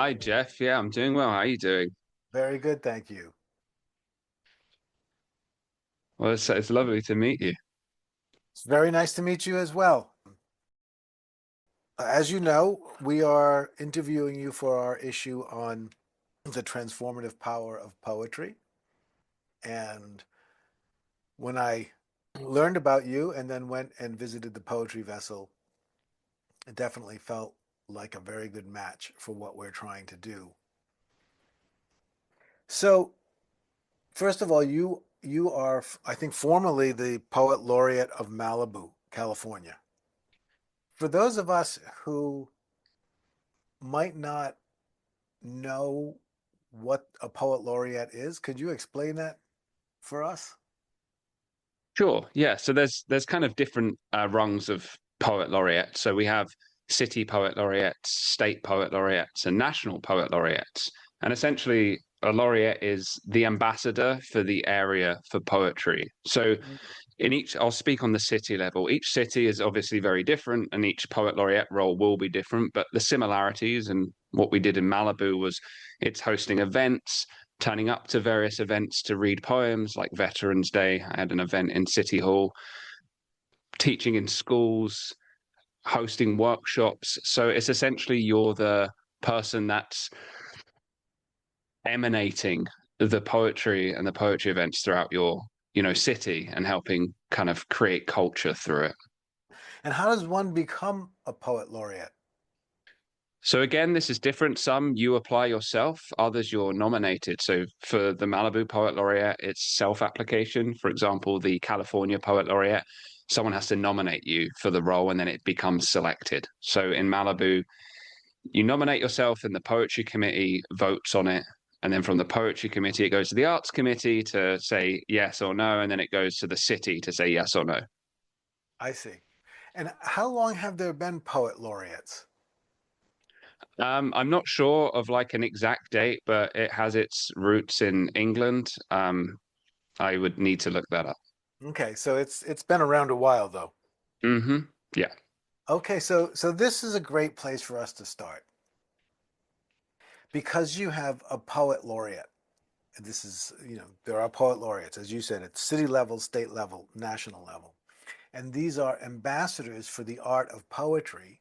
Hi, Jeff. Yeah, I'm doing well. How are you doing? Very good, thank you. Well, it's lovely to meet you. It's very nice to meet you as well. As you know, we are interviewing you for our issue on the transformative power of poetry. And when I learned about you and then went and visited the Poetry Vessel, it definitely felt like a very good match for what we're trying to do. So, first of all, you are, I think, formally the poet laureate of Malibu, California. For those of us who might not know what a poet laureate is, could you explain that for us? Sure. Yeah. So there's kind of different rungs of poet laureate. So we have city poet laureates, state poet laureates, and national poet laureates. And essentially, a laureate is the ambassador for the area for poetry. So in each, I'll speak on the city level. Each city is obviously very different, and each poet laureate role will be different. But the similarities and what we did in Malibu was it's hosting events, turning up to various events to read poems, like Veterans Day. I had an event in City Hall, teaching in schools, hosting workshops. So it's essentially you're the person that's emanating the poetry and the poetry events throughout your city and helping kind of create culture through it. And how does one become a poet laureate? So again, this is different. Some you apply yourself, others you're nominated. So for the Malibu Poet Laureate, it's self-application. For example, the California Poet Laureate, someone has to nominate you for the role and then it becomes selected. So in Malibu, you nominate yourself and the poetry committee votes on it. And then from the poetry committee, it goes to the arts committee to say yes or no. And then it goes to the city to say yes or no. I see. And how long have there been poet laureates? I'm not sure of like an exact date, but it has its roots in England. I would need to look that up. Okay, so it's been around a while though. Yeah. Okay, so this is a great place for us to start because you have a poet laureate. This is, there are poet laureates, as you said, at city level, state level, national level. And these are ambassadors for the art of poetry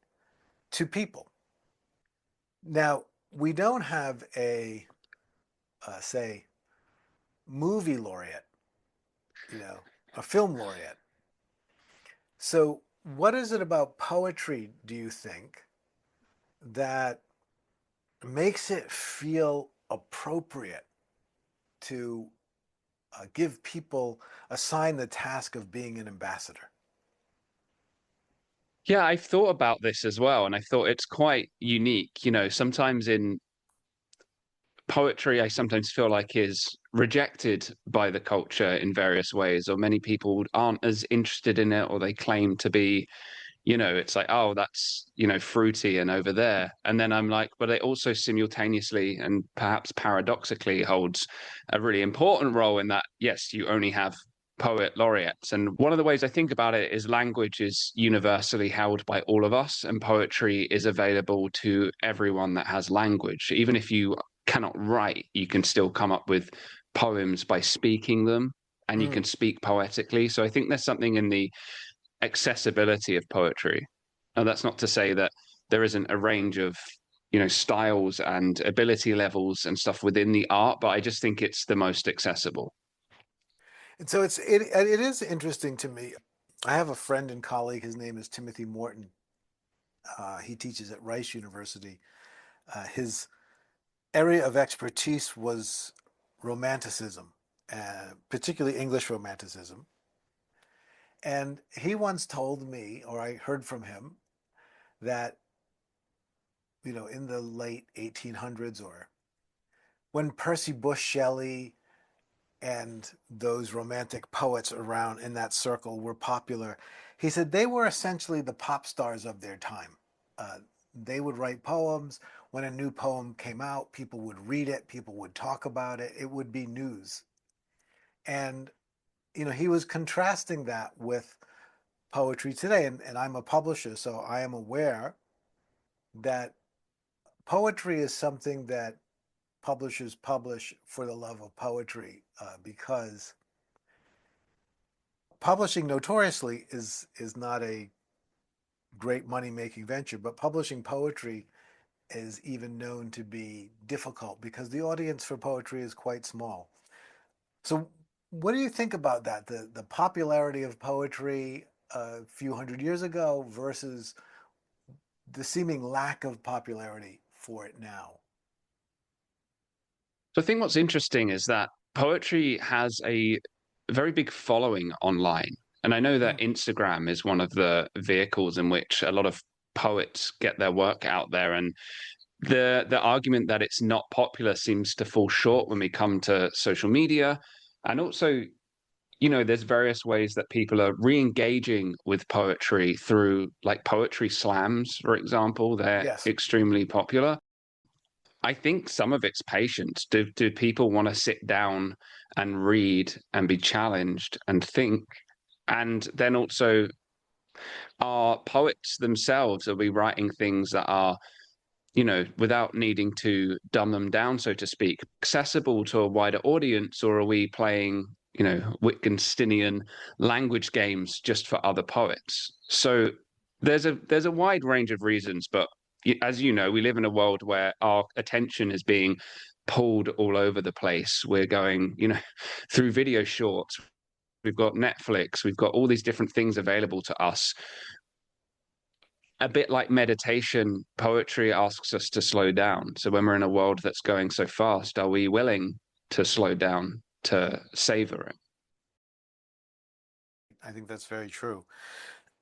to people. Now, we don't have say, movie laureate, you know, a film laureate. So, what is it about poetry, do you think, that makes it feel appropriate to give people, assign the task of being an ambassador? Yeah, I've thought about this as well, and I thought it's quite unique. Sometimes in poetry, I sometimes feel like is rejected by the culture in various ways, or many people aren't as interested in it, or they claim to be. It's like, oh, that's, fruity and over there. And then I'm like, but it also simultaneously and perhaps paradoxically holds a really important role in that, yes, you only have poet laureates. And one of the ways I think about it is language is universally held by all of us, and poetry is available to everyone that has language. Even if you cannot write, you can still come up with poems by speaking them, and you can Mm. speak poetically. So I think there's something in the accessibility of poetry. And that's not to say that there isn't a range of, styles and ability levels and stuff within the art, but I just think it's the most accessible. And so it is interesting to me. I have a friend and colleague. His name is Timothy Morton. He teaches at Rice University. His area of expertise was romanticism, particularly English romanticism. And he once told me, or I heard from him, that in the late 1800s, or when Percy Bush Shelley and those romantic poets around in that circle were popular, he said they were essentially the pop stars of their time. Uh, they would write poems. When a new poem came out, people would read it, people would talk about it, it would be news. And, he was contrasting that with poetry today. And I'm a publisher, so I am aware that poetry is something that publishers publish for the love of poetry, because publishing notoriously is not a great money making venture, but publishing poetry is even known to be difficult because the audience for poetry is quite small. So, what do you think about that? The popularity of poetry a few hundred years ago versus the seeming lack of popularity for it now. So I think what's interesting is that poetry has a very big following online. And I know Hmm. that Instagram is one of the vehicles in which a lot of poets get their work out there. And the argument that it's not popular seems to fall short when we come to social media. And also, there's various ways that people are re-engaging with poetry through like poetry slams, for example. They're Yes, extremely popular. I think some of it's patience. Do people want to sit down and read and be challenged and think? And then also, are poets themselves, are we writing things that are, without needing to dumb them down, so to speak, accessible to a wider audience, or are we playing, Wittgensteinian language games just for other poets? So there's a wide range of reasons, but as you know, we live in a world where our attention is being pulled all over the place. We're going, through video shorts. We've got Netflix. We've got all these different things available to us. A bit like meditation, poetry asks us to slow down. So when we're in a world that's going so fast, are we willing to slow down to savor it? I think that's very true.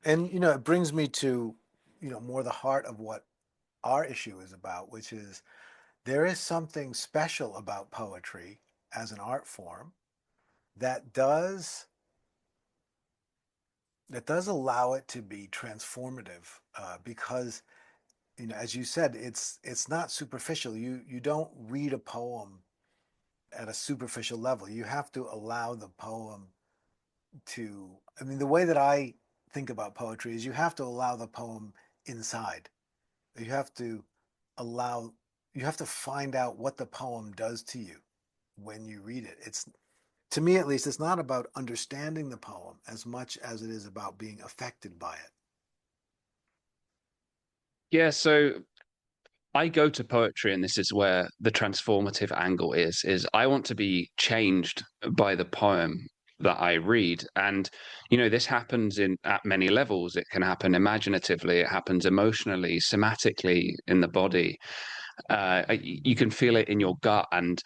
And it brings me to more the heart of what our issue is about, which is there is something special about poetry as an art form that does that does allow it to be transformative, because as you said, it's not superficial. You don't read a poem at a superficial level. You have to allow the poem to, I mean, the way that I think about poetry is you have to allow the poem inside. You have to allow, you have to find out what the poem does to you when you read it. It's, to me at least, it's not about understanding the poem as much as it is about being affected by it. Yeah, so I go to poetry, and this is where the transformative angle is I want to be changed by the poem that I read. And this happens in at many levels. It can happen imaginatively, it happens emotionally, somatically in the body. You can feel it in your gut. And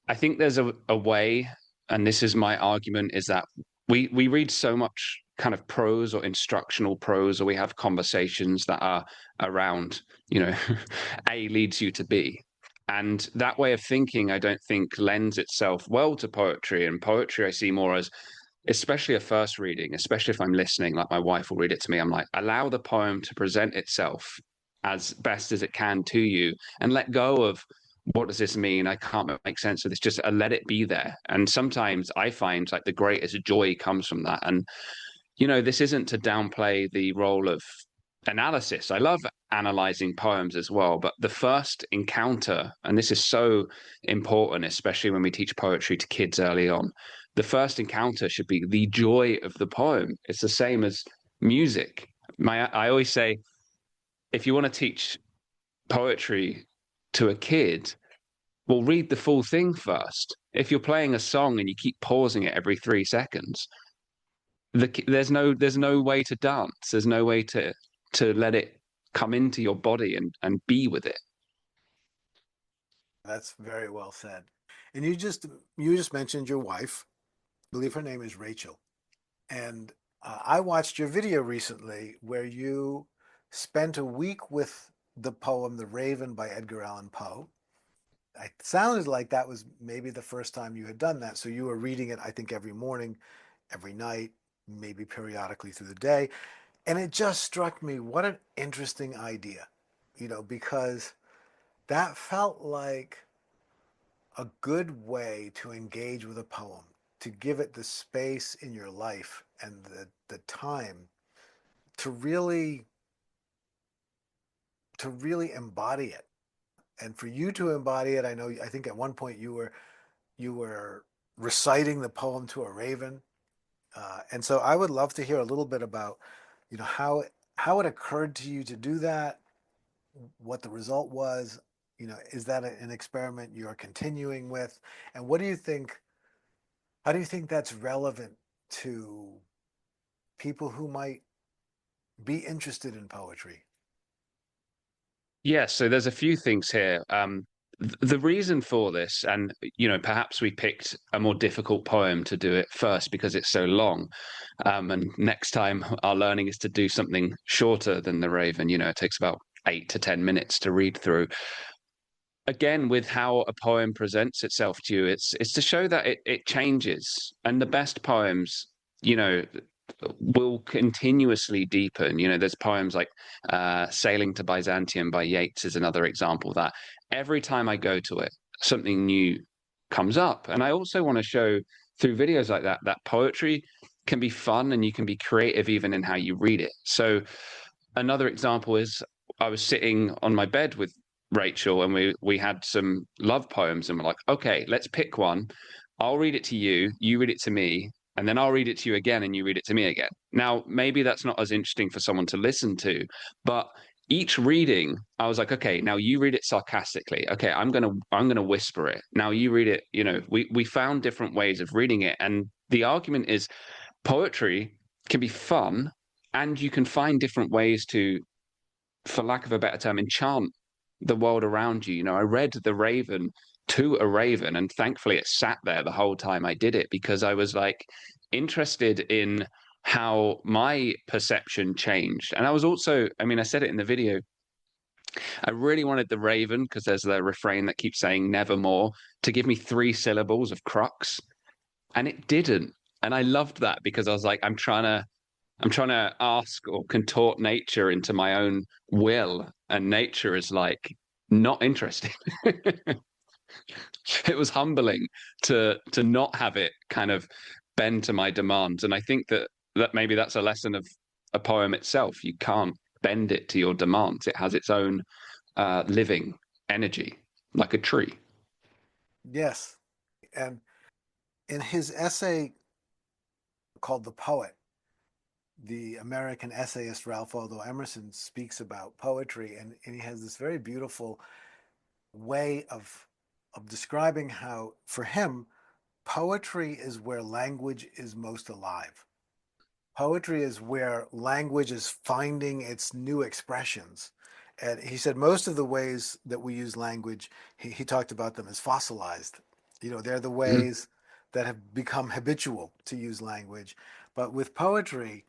I think there's a way, and this is my argument, is that we read so much kind of prose or instructional prose, or we have conversations that are around, A leads you to B. And that way of thinking, I don't think lends itself well to poetry. And poetry, I see more as, especially a first reading, especially if I'm listening, like my wife will read it to me. I'm like, allow the poem to present itself as best as it can to you and let go of what does this mean? I can't make sense of this. Just let it be there. And sometimes I find like the greatest joy comes from that. And this isn't to downplay the role of analysis. I love analyzing poems as well, but the first encounter, and this is so important, especially when we teach poetry to kids early on, the first encounter should be the joy of the poem. It's the same as music. I always say, if you want to teach poetry to a kid, well, read the full thing first. If you're playing a song and you keep pausing it every 3 seconds, there's no way to dance. There's no way to let it come into your body and be with it. That's very well said. And you just mentioned your wife. I believe her name is Rachel. And I watched your video recently where you spent a week with the poem The Raven by Edgar Allan Poe. It sounded like that was maybe the first time you had done that. So you were reading it, I think, every morning, every night, maybe periodically through the day. And it just struck me what an interesting idea, because that felt like a good way to engage with a poem, to give it the space in your life and the time to really embody it. And for you to embody it, I think at one point you were reciting the poem to a raven. And so I would love to hear a little bit about, how it occurred to you to do that, what the result was. Is that an experiment you're continuing with? And what do you think? How do you think that's relevant to people who might be interested in poetry? Yeah, so there's a few things here. The reason for this, and perhaps we picked a more difficult poem to do it first because it's so long. And next time our learning is to do something shorter than the Raven. It takes about 8 to 10 minutes to read through. Again, with how a poem presents itself to you, it's to show that it changes, and the best poems, you know, will continuously deepen. There's poems like Sailing to Byzantium by Yeats is another example that every time I go to it, something new comes up. And I also want to show through videos like that that poetry can be fun and you can be creative even in how you read it. So another example is I was sitting on my bed with Rachel and we had some love poems and we're like, okay, let's pick one. I'll read it to you, you read it to me, and then I'll read it to you again and you read it to me again. Now, maybe that's not as interesting for someone to listen to, but each reading, I was like, okay, now you read it sarcastically. Okay, I'm gonna whisper it. Now you read it, we found different ways of reading it. And the argument is poetry can be fun and you can find different ways to, for lack of a better term, enchant the world around you. I read The Raven to a raven, and thankfully it sat there the whole time I did it because I was like interested in how my perception changed. And I was also, I mean, I said it in the video, I really wanted the raven because there's the refrain that keeps saying nevermore to give me 3 syllables of crux, and it didn't. And I loved that because I was like, I'm trying to ask or contort nature into my own will, and nature is like not interested. It was humbling to not have it kind of bend to my demands, and I think that maybe that's a lesson of a poem itself. You can't bend it to your demands. It has its own living energy, like a tree. Yes. And in his essay called The Poet, the American essayist Ralph Waldo Emerson speaks about poetry, and he has this very beautiful way of describing how, for him, poetry is where language is most alive. Poetry is where language is finding its new expressions. And he said most of the ways that we use language, he talked about them as fossilized. They're the Mhm. ways that have become habitual to use language. But with poetry,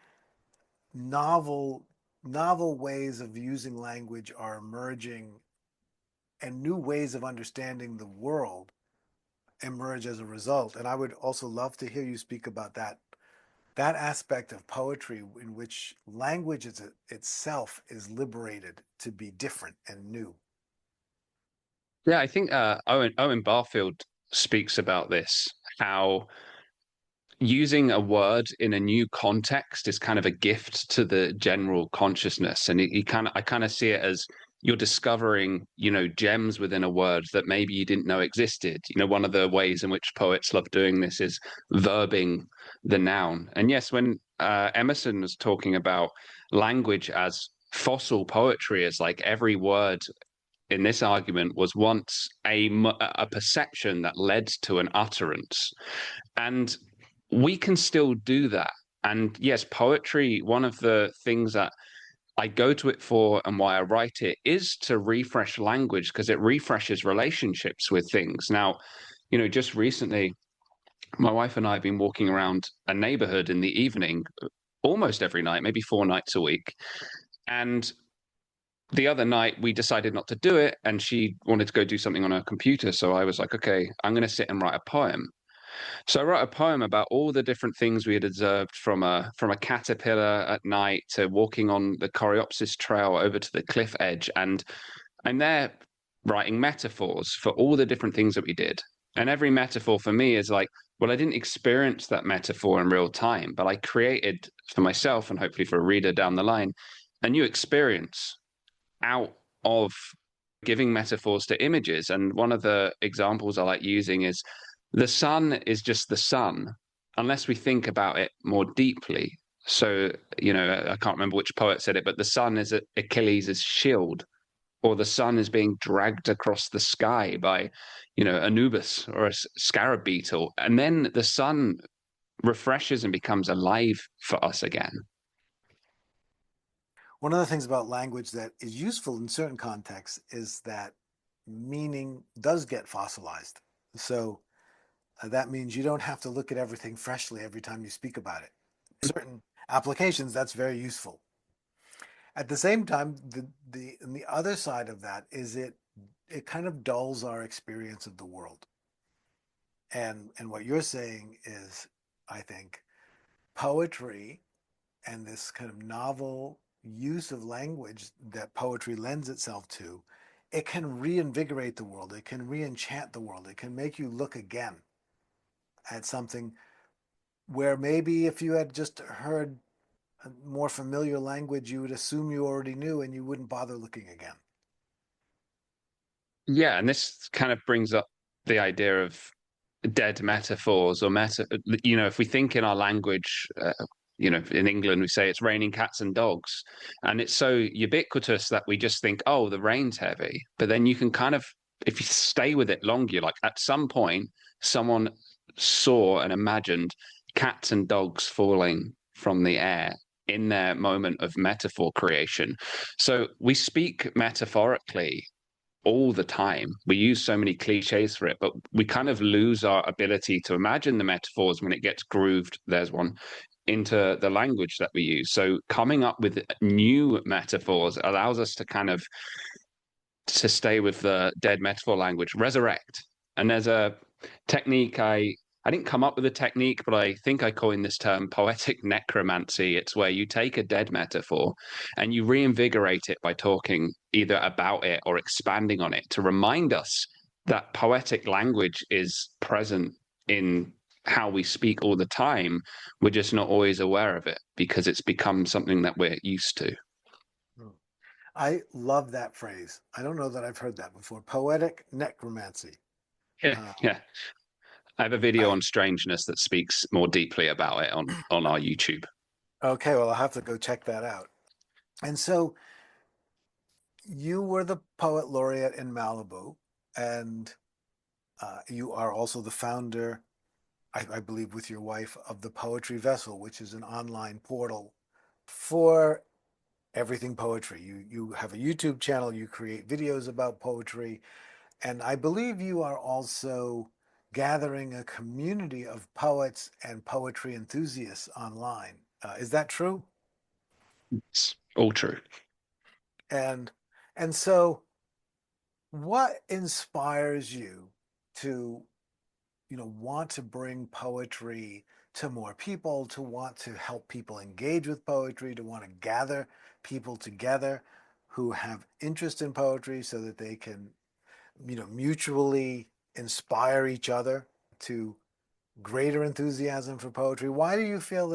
novel novel ways of using language are emerging, and new ways of understanding the world emerge as a result. And I would also love to hear you speak about that aspect of poetry in which language itself is liberated to be different and new. Yeah, I think Owen Barfield speaks about this, how using a word in a new context is kind of a gift to the general consciousness. And I kind of see it as you're discovering, gems within a word that maybe you didn't know existed. One of the ways in which poets love doing this is verbing the noun. And yes, when Emerson was talking about language as fossil poetry, as like every word in this argument was once a perception that led to an utterance. And we can still do that. And yes, poetry, one of the things that I go to it for and why I write it is to refresh language because it refreshes relationships with things. Now, just recently, my wife and I have been walking around a neighborhood in the evening almost every night, maybe 4 nights a week. And the other night we decided not to do it and she wanted to go do something on her computer. So I was like, okay, I'm going to sit and write a poem. So I wrote a poem about all the different things we had observed from a caterpillar at night to walking on the Coreopsis trail over to the cliff edge. And I'm there writing metaphors for all the different things that we did. And every metaphor for me is like, well, I didn't experience that metaphor in real time, but I created for myself and hopefully for a reader down the line a new experience out of giving metaphors to images. And one of the examples I like using is the sun is just the sun, unless we think about it more deeply. So, I can't remember which poet said it, but the sun is Achilles' shield, or the sun is being dragged across the sky by, Anubis or a scarab beetle. And then the sun refreshes and becomes alive for us again. One of the things about language that is useful in certain contexts is that meaning does get fossilized. So that means you don't have to look at everything freshly every time you speak about it. Certain applications, that's very useful. At the same time, the other side of that is it kind of dulls our experience of the world. And what you're saying is, I think, poetry and this kind of novel use of language that poetry lends itself to, it can reinvigorate the world. It can re-enchant the world. It can make you look again at something where maybe if you had just heard a more familiar language, you would assume you already knew and you wouldn't bother looking again. Yeah, and this kind of brings up the idea of dead metaphors or if we think in our language, in England we say it's raining cats and dogs, and it's so ubiquitous that we just think, oh, the rain's heavy. But then you can kind of, if you stay with it longer, you're like, at some point someone saw and imagined cats and dogs falling from the air in their moment of metaphor creation. So we speak metaphorically all the time. We use so many cliches for it, but we kind of lose our ability to imagine the metaphors when it gets grooved. There's one into the language that we use. So coming up with new metaphors allows us to kind of to stay with the dead metaphor language, resurrect. And there's a technique I didn't come up with a technique, but I think I coined this term poetic necromancy. It's where you take a dead metaphor and you reinvigorate it by talking either about it or expanding on it to remind us that poetic language is present in how we speak all the time. We're just not always aware of it because it's become something that we're used to. I love that phrase. I don't know that I've heard that before. Poetic necromancy. Yeah, Uh, yeah. I have a video I on strangeness that speaks more deeply about it on our YouTube. okay. Well, I'll have to go check that out. And so you were the poet laureate in Malibu, and you are also the founder, I believe, with your wife, of the Poetry Vessel, which is an online portal for everything poetry. You have a YouTube channel. You create videos about poetry, and I believe you are also gathering a community of poets and poetry enthusiasts online. Is that true? It's all true. And and so, what inspires you to, want to bring poetry to more people, to want to help people engage with poetry, to want to gather people together who have interest in poetry so that they can, mutually inspire each other to greater enthusiasm for poetry? Why do you feel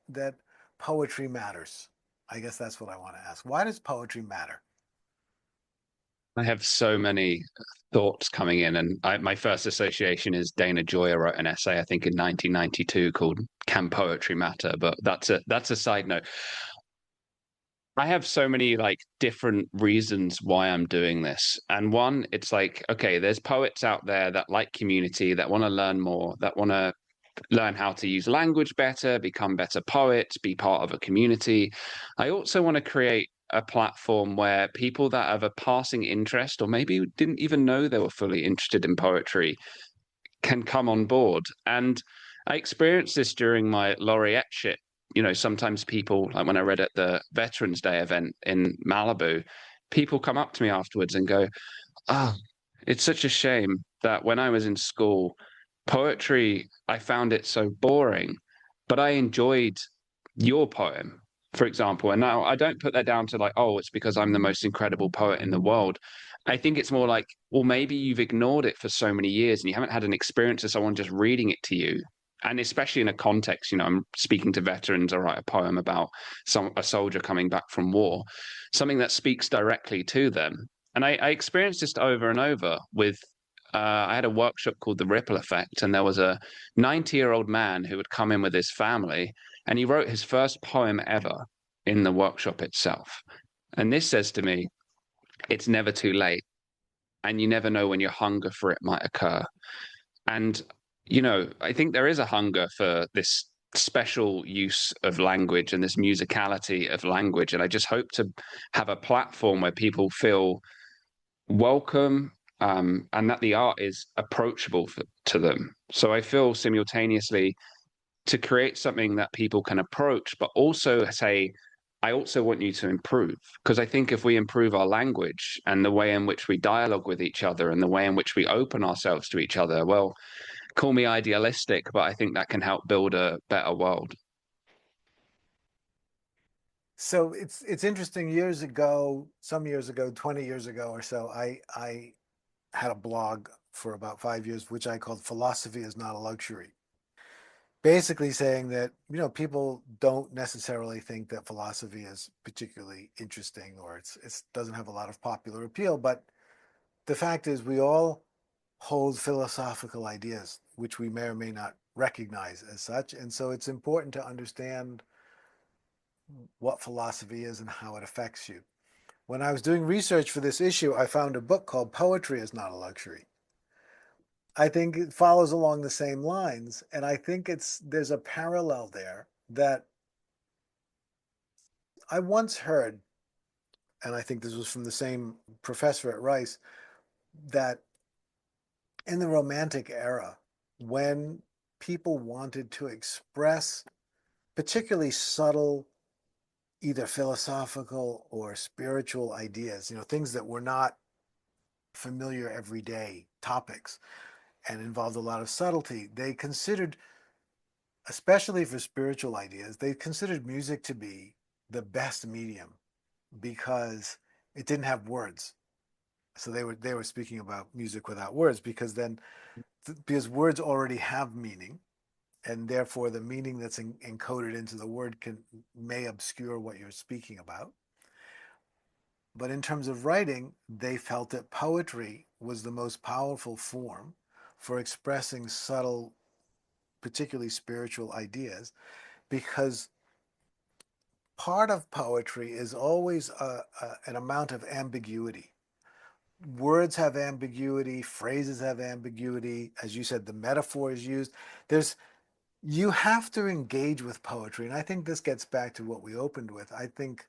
that poetry matters? I guess that's what I want to ask. Why does poetry matter? I have so many thoughts coming in, and my first association is Dana Joy wrote an essay, I think, in 1992 called "Can Poetry Matter?" But that's a side note. I have so many like different reasons why I'm doing this. And one, it's like, okay, there's poets out there that like community, that want to learn more, that want to learn how to use language better, become better poets, be part of a community. I also want to create a platform where people that have a passing interest or maybe didn't even know they were fully interested in poetry can come on board. And I experienced this during my laureateship. Sometimes people, like when I read at the Veterans Day event in Malibu, people come up to me afterwards and go, "Oh, it's such a shame that when I was in school, poetry, I found it so boring, but I enjoyed your poem, for example." And now I don't put that down to like, oh, it's because I'm the most incredible poet in the world. I think it's more like, well, maybe you've ignored it for so many years and you haven't had an experience of someone just reading it to you. And especially in a context, I'm speaking to veterans. I write a poem about a soldier coming back from war, something that speaks directly to them. And I experienced this over and over with I had a workshop called the Ripple Effect, and there was a 90-year-old man who would come in with his family, and he wrote his first poem ever in the workshop itself. And this says to me, it's never too late, and you never know when your hunger for it might occur. And, I think there is a hunger for this special use of language and this musicality of language. And I just hope to have a platform where people feel welcome, and that the art is approachable to them. So I feel simultaneously to create something that people can approach, but also say, I also want you to improve. Because I think if we improve our language and the way in which we dialogue with each other and the way in which we open ourselves to each other, well, call me idealistic, but I think that can help build a better world. So it's interesting. Years ago, some years ago, 20 years ago or so, I had a blog for about 5 years, which I called "Philosophy is Not a Luxury." Basically saying that, people don't necessarily think that philosophy is particularly interesting, or it doesn't have a lot of popular appeal. But the fact is, we all hold philosophical ideas, which we may or may not recognize as such. And so it's important to understand what philosophy is and how it affects you. When I was doing research for this issue, I found a book called "Poetry is Not a Luxury." I think it follows along the same lines, and I think there's a parallel there that I once heard, and I think this was from the same professor at Rice, that in the Romantic era, when people wanted to express particularly subtle, either philosophical or spiritual ideas, things that were not familiar everyday topics and involved a lot of subtlety, they considered, especially for spiritual ideas, they considered music to be the best medium because it didn't have words. So they were speaking about music without words, because words already have meaning, and therefore the meaning that's encoded into the word may obscure what you're speaking about. But in terms of writing, they felt that poetry was the most powerful form for expressing subtle, particularly spiritual ideas, because part of poetry is always an amount of ambiguity. Words have ambiguity, phrases have ambiguity. As you said, the metaphor is used. There's You have to engage with poetry, and I think this gets back to what we opened with. I think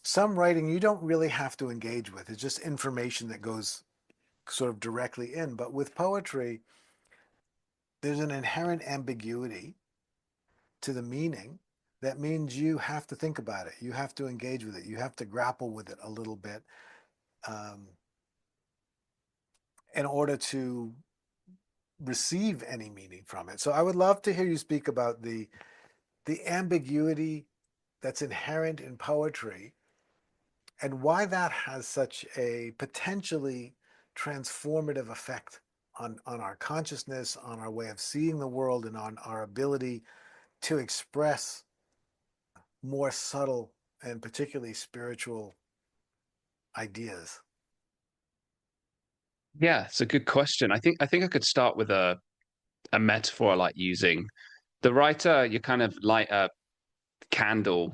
some writing you don't really have to engage with. It's just information that goes sort of directly in. But with poetry, there's an inherent ambiguity to the meaning that means you have to think about it. You have to engage with it. You have to grapple with it a little bit, um, in order to receive any meaning from it. So I would love to hear you speak about the ambiguity that's inherent in poetry and why that has such a potentially transformative effect on our consciousness, on our way of seeing the world, and on our ability to express more subtle and particularly spiritual ideas. Yeah, it's a good question. I think I could start with a metaphor I like using. The writer, you kind of light a candle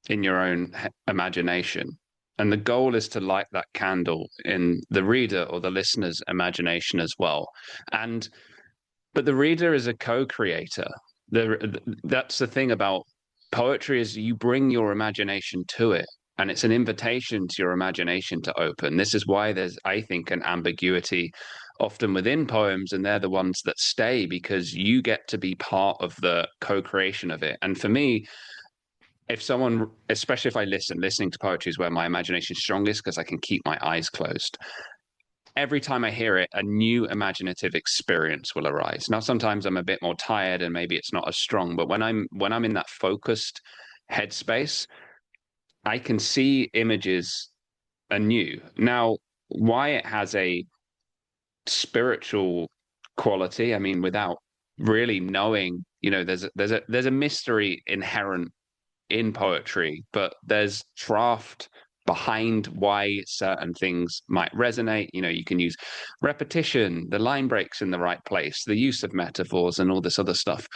in your own imagination. And the goal is to light that candle in the reader or the listener's imagination as well. And but the reader is a co-creator. That's the thing about poetry is you bring your imagination to it, and it's an invitation to your imagination to open. This is why there's, I think, an ambiguity often within poems, and they're the ones that stay because you get to be part of the co-creation of it. And for me, if someone, especially if I listening to poetry is where my imagination is strongest because I can keep my eyes closed. Every time I hear it, a new imaginative experience will arise. Now, sometimes I'm a bit more tired and maybe it's not as strong, but when I'm in that focused headspace, I can see images anew. Now, why it has a spiritual quality, I mean, without really knowing, there's a mystery inherent in poetry, but there's craft behind why certain things might resonate. You know, you can use repetition, the line breaks in the right place, the use of metaphors, and all this other stuff.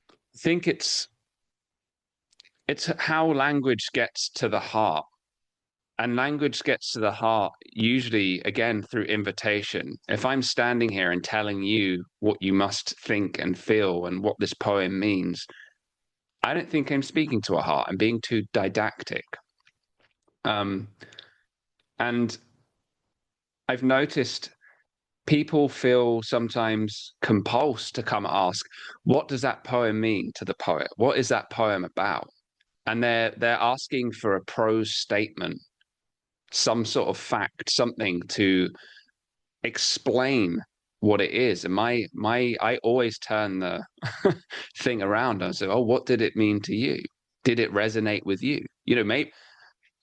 I think it's how language gets to the heart. And language gets to the heart usually, again, through invitation. If I'm standing here and telling you what you must think and feel and what this poem means, I don't think I'm speaking to a heart. I'm being too didactic. Um, and I've noticed people feel sometimes compulsed to come ask, what does that poem mean to the poet? What is that poem about? And they're asking for a prose statement, some sort of fact, something to explain what it is. And I always turn the thing around. I say, oh, what did it mean to you? Did it resonate with you? You know, maybe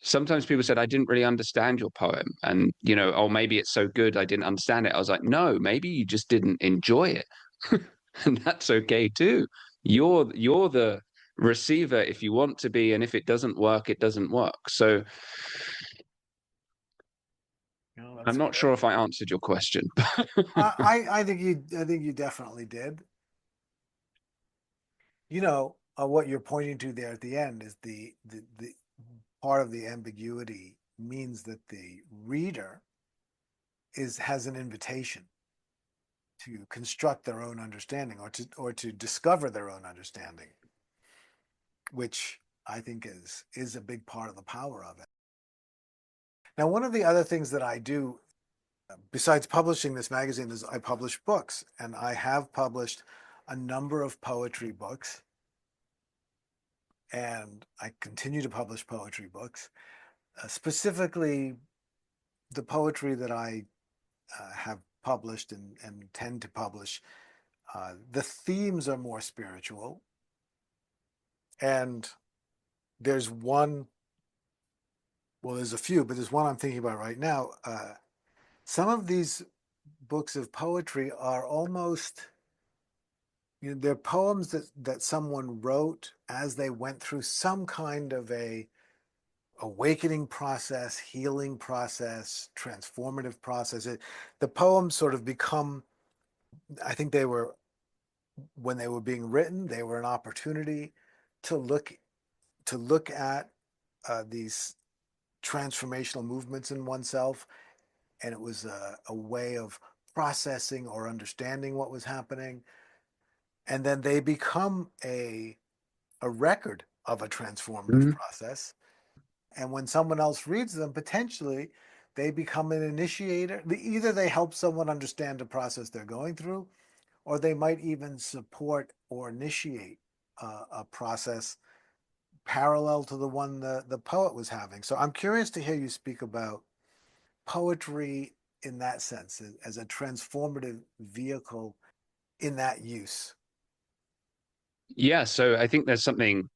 sometimes people said I didn't really understand your poem, and you know, oh, maybe it's so good I didn't understand it. I was like, no, maybe you just didn't enjoy it, and that's okay too. You're the receiver if you want to be, and if it doesn't work, it doesn't work. So No, I'm that's not sure great. if I answered your question. I think you definitely did. You know, what you're pointing to there at the end is the part of the ambiguity means that the reader is has an invitation to construct their own understanding or to discover their own understanding, which I think is a big part of the power of it. Now, one of the other things that I do besides publishing this magazine is I publish books, and I have published a number of poetry books, and I continue to publish poetry books. Specifically, the poetry that I have published and tend to publish, the themes are more spiritual. And there's one, well, there's a few, but there's one I'm thinking about right now. Some of these books of poetry are almost, you know, they're poems that someone wrote as they went through some kind of a awakening process, healing process, transformative process. The poems sort of become, I think they were, when they were being written, they were an opportunity to look at these transformational movements in oneself, and it was a way of processing or understanding what was happening, and then they become a record of a transformative Mhm. process. And when someone else reads them, potentially they become an initiator. Either they help someone understand the process they're going through, or they might even support or initiate a process parallel to the one the poet was having. So I'm curious to hear you speak about poetry in that sense, as a transformative vehicle in that use. Yeah, so I think there's something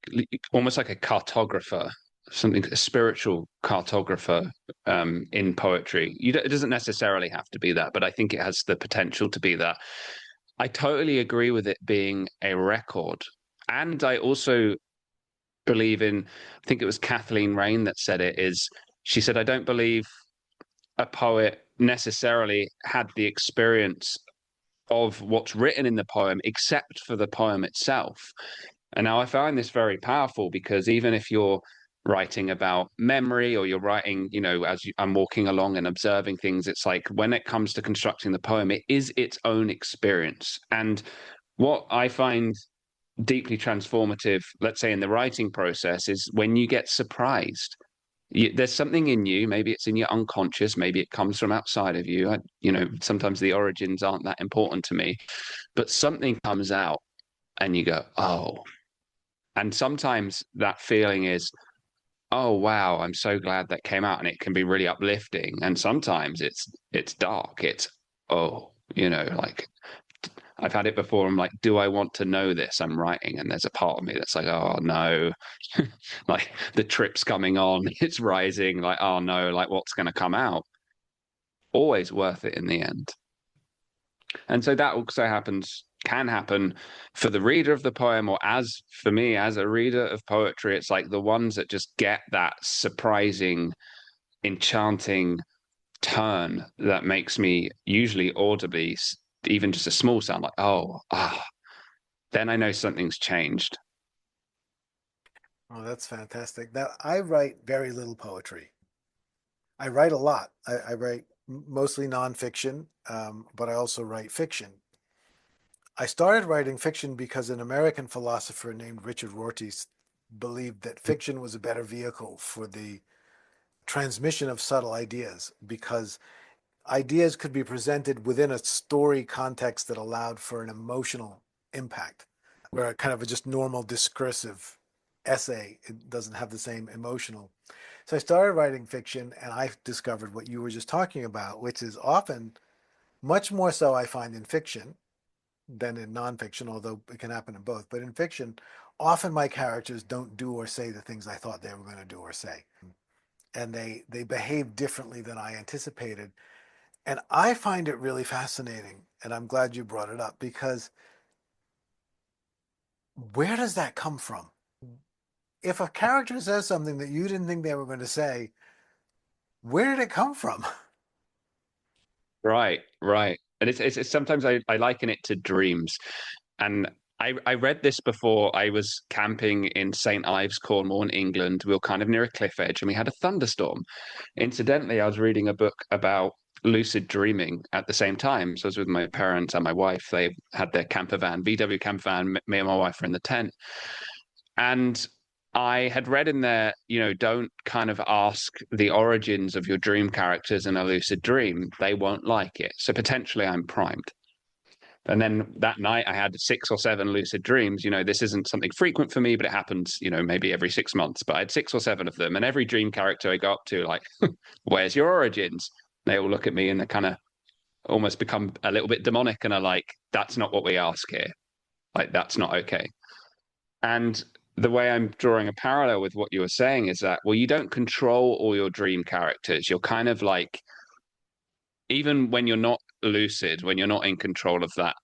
almost like a cartographer, something a spiritual cartographer in poetry. It doesn't necessarily have to be that, but I think it has the potential to be that. I totally agree with it being a record, and I also believe in. I think it was Kathleen Rain that said it. Is she said, I don't believe a poet necessarily had the experience of what's written in the poem, except for the poem itself. And now I find this very powerful because even if you're writing about memory or you're writing, you know, I'm walking along and observing things, it's like when it comes to constructing the poem, it is its own experience. And what I find deeply transformative, let's say in the writing process, is when you get surprised. There's something in you, maybe it's in your unconscious, maybe it comes from outside of you. You know, sometimes the origins aren't that important to me, but something comes out and you go, oh, and sometimes that feeling is, oh wow, I'm so glad that came out, and it can be really uplifting. And sometimes it's dark. It's oh, you know, like I've had it before. I'm like, do I want to know this? I'm writing, and there's a part of me that's like, oh no, like the trip's coming on, it's rising, like, oh no, like what's gonna come out? Always worth it in the end. And so that also happens can happen for the reader of the poem, or as for me as a reader of poetry, it's like the ones that just get that surprising, enchanting turn that makes me usually audibly, even just a small sound like, oh, ah, then I know something's changed. Oh, that's fantastic. Now, I write very little poetry. I write a lot. I write mostly nonfiction, but I also write fiction. I started writing fiction because an American philosopher named Richard Rorty believed that fiction was a better vehicle for the transmission of subtle ideas because ideas could be presented within a story context that allowed for an emotional impact, where a kind of a just normal discursive essay it doesn't have the same emotional. So I started writing fiction, and I discovered what you were just talking about, which is often much more so I find in fiction than in nonfiction, although it can happen in both. But in fiction, often my characters don't do or say the things I thought they were going to do or say, and they behave differently than I anticipated. And I find it really fascinating, and I'm glad you brought it up because where does that come from? If a character says something that you didn't think they were going to say, where did it come from? Right, right. And it's sometimes I liken it to dreams. And I read this before. I was camping in St. Ives, Cornwall, in England. We were kind of near a cliff edge and we had a thunderstorm. Incidentally, I was reading a book about lucid dreaming at the same time. So I was with my parents and my wife. They had their camper van, VW camper van. Me and my wife were in the tent. And I had read in there, don't kind of ask the origins of your dream characters in a lucid dream. They won't like it. So potentially I'm primed. And then that night I had 6 or 7 lucid dreams. This isn't something frequent for me, but it happens, maybe every 6 months. But I had 6 or 7 of them. And every dream character I go up to, like, where's your origins? They all look at me and they kind of almost become a little bit demonic and are like, that's not what we ask here. Like, that's not okay. And the way I'm drawing a parallel with what you were saying is that, well, you don't control all your dream characters. You're kind of like, even when you're not lucid, when you're not in control of that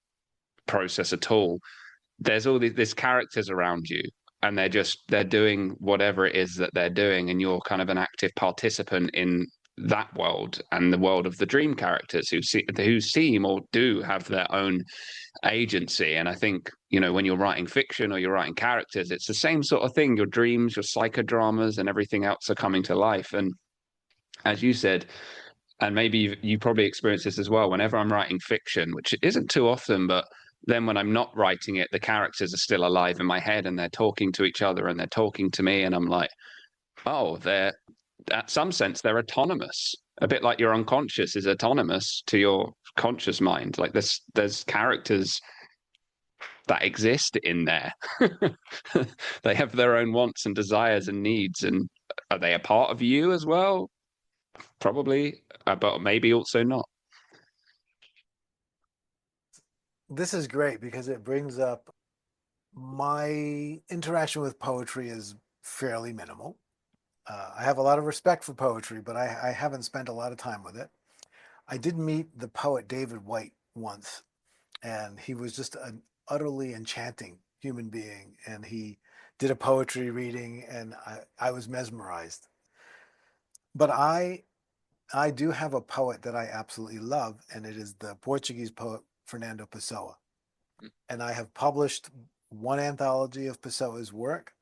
process at all, there's all these characters around you, and they're doing whatever it is that they're doing, and you're kind of an active participant in that world and the world of the dream characters who seem or do have their own agency. And I think, when you're writing fiction or you're writing characters, it's the same sort of thing. Your dreams, your psychodramas, and everything else are coming to life. And as you said, and maybe you probably experience this as well, whenever I'm writing fiction, which isn't too often, but then when I'm not writing it, the characters are still alive in my head and they're talking to each other and they're talking to me. And I'm like, oh, they're, at some sense, they're autonomous. A bit like your unconscious is autonomous to your conscious mind. Like there's characters that exist in there. They have their own wants and desires and needs. And are they a part of you as well? Probably, but maybe also not. This is great because it brings up my interaction with poetry is fairly minimal. I have a lot of respect for poetry, but I haven't spent a lot of time with it. I did meet the poet David White once, and he was just an utterly enchanting human being. And he did a poetry reading, and I was mesmerized. But I do have a poet that I absolutely love, and it is the Portuguese poet Fernando Pessoa. And I have published one anthology of Pessoa's work.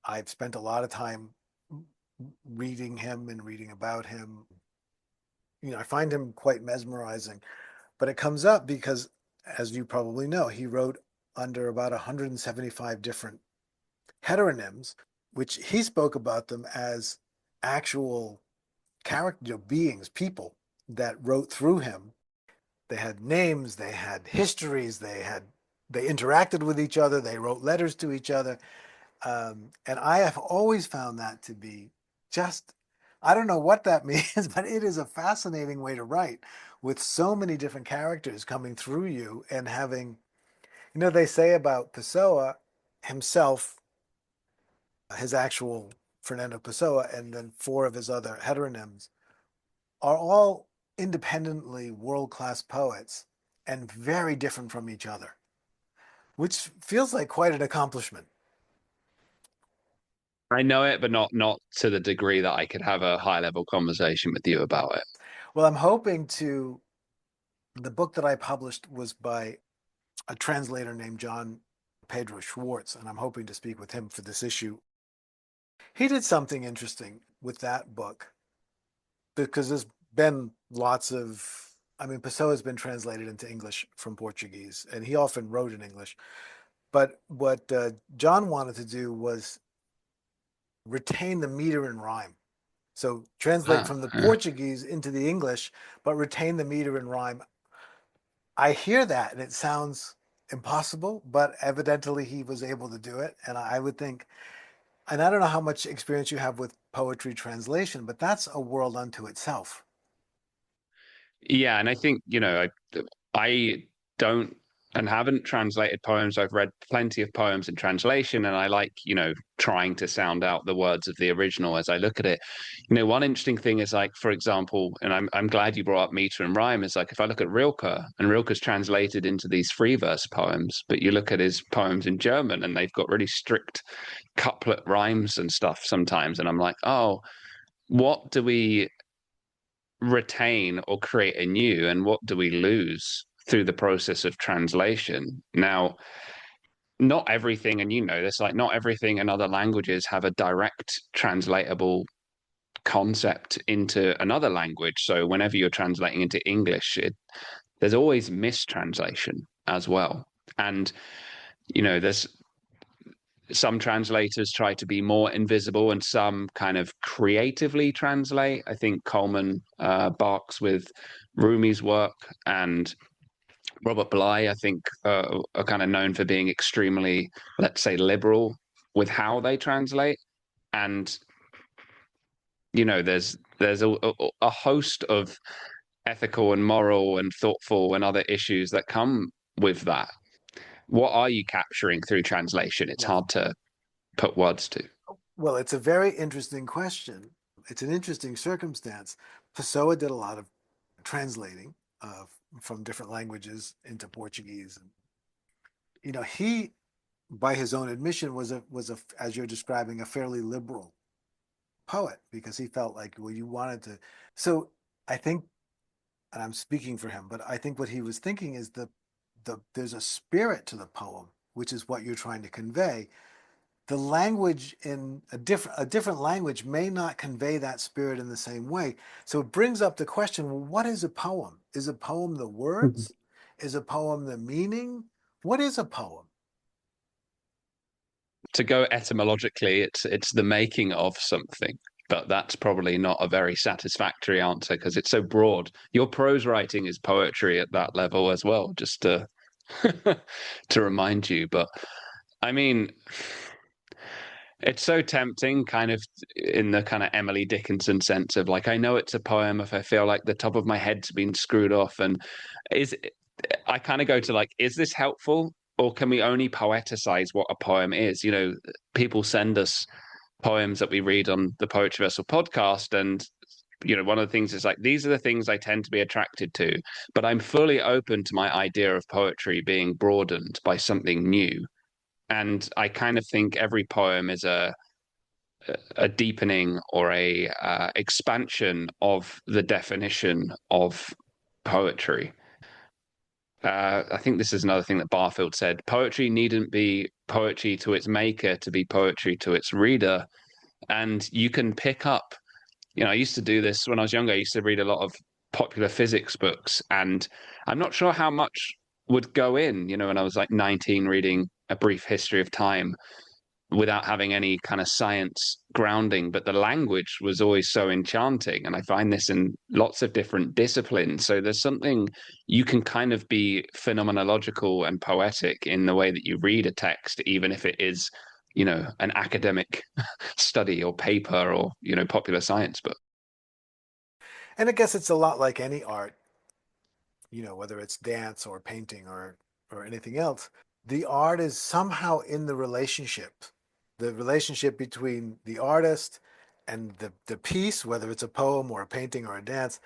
I've spent a lot of time reading him and reading about him. I find him quite mesmerizing. But it comes up because, as you probably know, he wrote under about 175 different heteronyms, which he spoke about them as actual character beings, people that wrote through him. They had names, they had histories, they interacted with each other, they wrote letters to each other. And I have always found that to be just, I don't know what that means, but it is a fascinating way to write with so many different characters coming through you and having, they say about Pessoa himself, his actual Fernando Pessoa, and then 4 of his other heteronyms are all independently world class poets. and very different from each other, which feels like quite an accomplishment. I know it, but not to the degree that I could have a high level conversation with you about it. Well, I'm hoping to. The book that I published was by a translator named John Pedro Schwartz, and I'm hoping to speak with him for this issue. He did something interesting with that book because there's been lots of, I mean, Pessoa has been translated into English from Portuguese, and he often wrote in English. But what John wanted to do was retain the meter and rhyme. So translate Ah, from the yeah. Portuguese into the English, but retain the meter and rhyme. I hear that and it sounds impossible, but evidently he was able to do it. And I would think, and I don't know how much experience you have with poetry translation, but that's a world unto itself. Yeah, and I think, I don't and haven't translated poems. I've read plenty of poems in translation, and I like, trying to sound out the words of the original as I look at it. One interesting thing is like, for example, and I'm glad you brought up meter and rhyme, is like if I look at Rilke, and Rilke's translated into these free verse poems, but you look at his poems in German and they've got really strict couplet rhymes and stuff sometimes, and I'm like, oh, what do we retain or create anew, and what do we lose through the process of translation? Now, not everything, and this, like not everything in other languages have a direct translatable concept into another language. So whenever you're translating into English, there's always mistranslation as well. And there's some translators try to be more invisible and some kind of creatively translate. I think Coleman barks with Rumi's work, and Robert Bly, I think, are kind of known for being extremely, let's say, liberal with how they translate. And there's a host of ethical and moral and thoughtful and other issues that come with that. What are you capturing through translation? It's Yeah. hard to put words to. Well, it's a very interesting question. It's an interesting circumstance. Pessoa did a lot of translating from different languages into Portuguese. He, by his own admission, was a as you're describing a fairly liberal poet because he felt like, well, you wanted to. So I think, and I'm speaking for him, but I think what he was thinking is there's a spirit to the poem, which is what you're trying to convey. The language in a different language may not convey that spirit in the same way. So it brings up the question, well, what is a poem? Is a poem the words? Is a poem the meaning? What is a poem? To go etymologically, it's the making of something, but that's probably not a very satisfactory answer because it's so broad. Your prose writing is poetry at that level as well, just to to remind you. But I mean, it's so tempting, kind of in the kind of Emily Dickinson sense of like, I know it's a poem if I feel like the top of my head's been screwed off, and is I kind of go to like, is this helpful? Or can we only poeticize what a poem is? People send us poems that we read on the Poetry Vessel podcast. And, one of the things is like, these are the things I tend to be attracted to. But I'm fully open to my idea of poetry being broadened by something new. And I kind of think every poem is a deepening or a expansion of the definition of poetry. I think this is another thing that Barfield said. Poetry needn't be poetry to its maker to be poetry to its reader. And you can pick up, I used to do this when I was younger. I used to read a lot of popular physics books, and I'm not sure how much would go in, when I was like 19 reading A Brief History of Time without having any kind of science grounding, but the language was always so enchanting. And I find this in lots of different disciplines. So there's something you can kind of be phenomenological and poetic in the way that you read a text, even if it is, an academic study or paper or, popular science book. And I guess it's a lot like any art, whether it's dance or painting or anything else. The art is somehow in the relationship between the artist and the piece, whether it's a poem or a painting or a dance,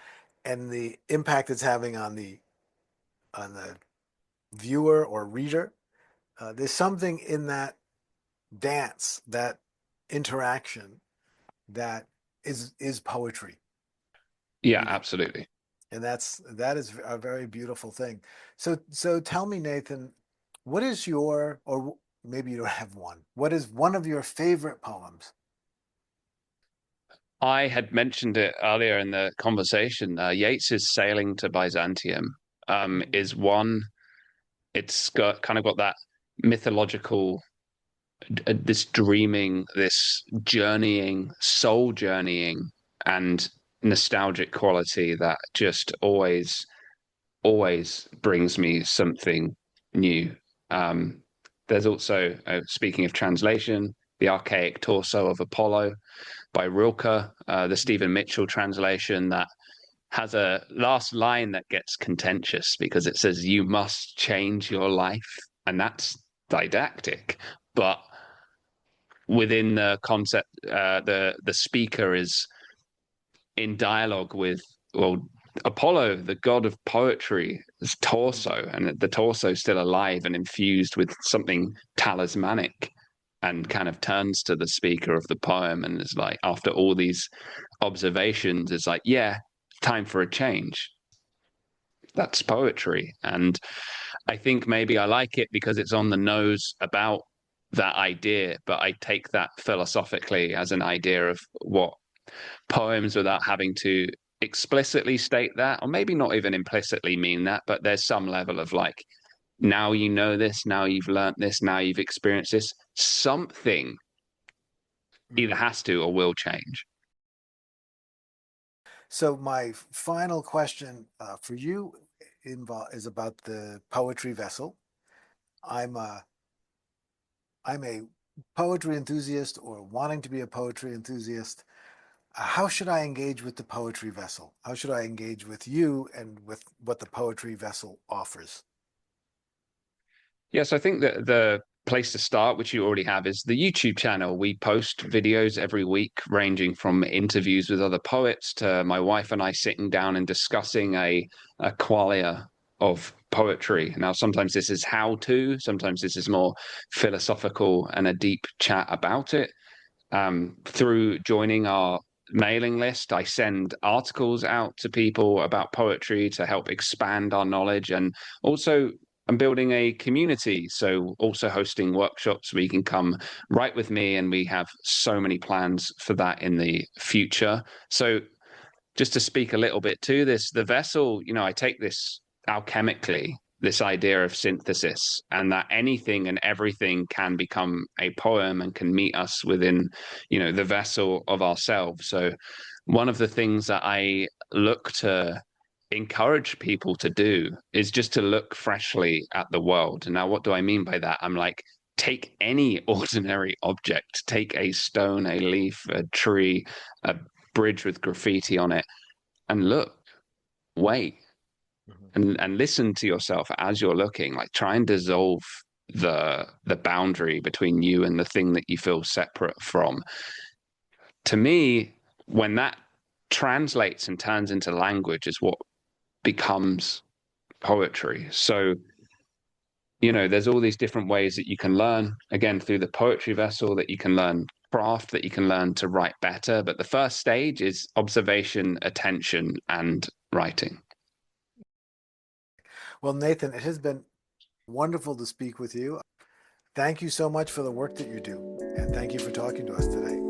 and the impact it's having on the viewer or reader. There's something in that dance, that interaction, that is poetry, Yeah, you know, absolutely. and that is a very beautiful thing. So tell me, Nathan, what is your, or maybe you don't have one, what is one of your favorite poems? I had mentioned it earlier in the conversation. Yeats's Sailing to Byzantium Mm, is one. It's got kind of got that mythological, this dreaming, this journeying, soul journeying, and nostalgic quality that just always brings me something new. Um, there's also, speaking of translation, The Archaic Torso of Apollo by Rilke, the Stephen Mitchell translation that has a last line that gets contentious because it says, "You must change your life." And that's didactic. But within the concept, the speaker is in dialogue with, well, Apollo, the god of poetry, his mm, torso, and the torso is still alive and infused with something talismanic, and kind of turns to the speaker of the poem and is like, after all these observations, it's like, yeah, time for a change. That's poetry. And I think maybe I like it because it's on the nose about that idea, but I take that philosophically as an idea of what poems, without having to explicitly state that, or maybe not even implicitly mean that, but there's some level of like, now you know this, now you've learnt this, now you've experienced this, something either mhm. has to or will change. So my final question for you is about the poetry vessel. I'm a I'm a poetry enthusiast or wanting to be a poetry enthusiast. How should I engage with the poetry vessel? How should I engage with you and with what the poetry vessel offers? Yes, I think that the place to start, which you already have, is the YouTube channel. We post videos every week, ranging from interviews with other poets to my wife and I sitting down and discussing a qualia of poetry. Now, sometimes this is how to, sometimes this is more philosophical and a deep chat about it. Through joining our mailing list, I send articles out to people about poetry to help expand our knowledge. And also, I'm building a community. So, also hosting workshops where you can come write with me. And we have so many plans for that in the future. So, just to speak a little bit to this, the vessel, I take this alchemically, this idea of synthesis, and that anything and everything can become a poem and can meet us within, the vessel of ourselves. So, one of the things that I look to encourage people to do is just to look freshly at the world. Now, what do I mean by that? I'm like, take any ordinary object, take a stone, a leaf, a tree, a bridge with graffiti on it, and look, wait, Mhm. and listen to yourself as you're looking. Like, try and dissolve the boundary between you and the thing that you feel separate from. To me, when that translates and turns into language, is what becomes poetry. So, there's all these different ways that you can learn, again, through the poetry vessel, that you can learn craft, that you can learn to write better. But the first stage is observation, attention, and writing. Well, Nathan, it has been wonderful to speak with you. Thank you so much for the work that you do, and thank you for talking to us today.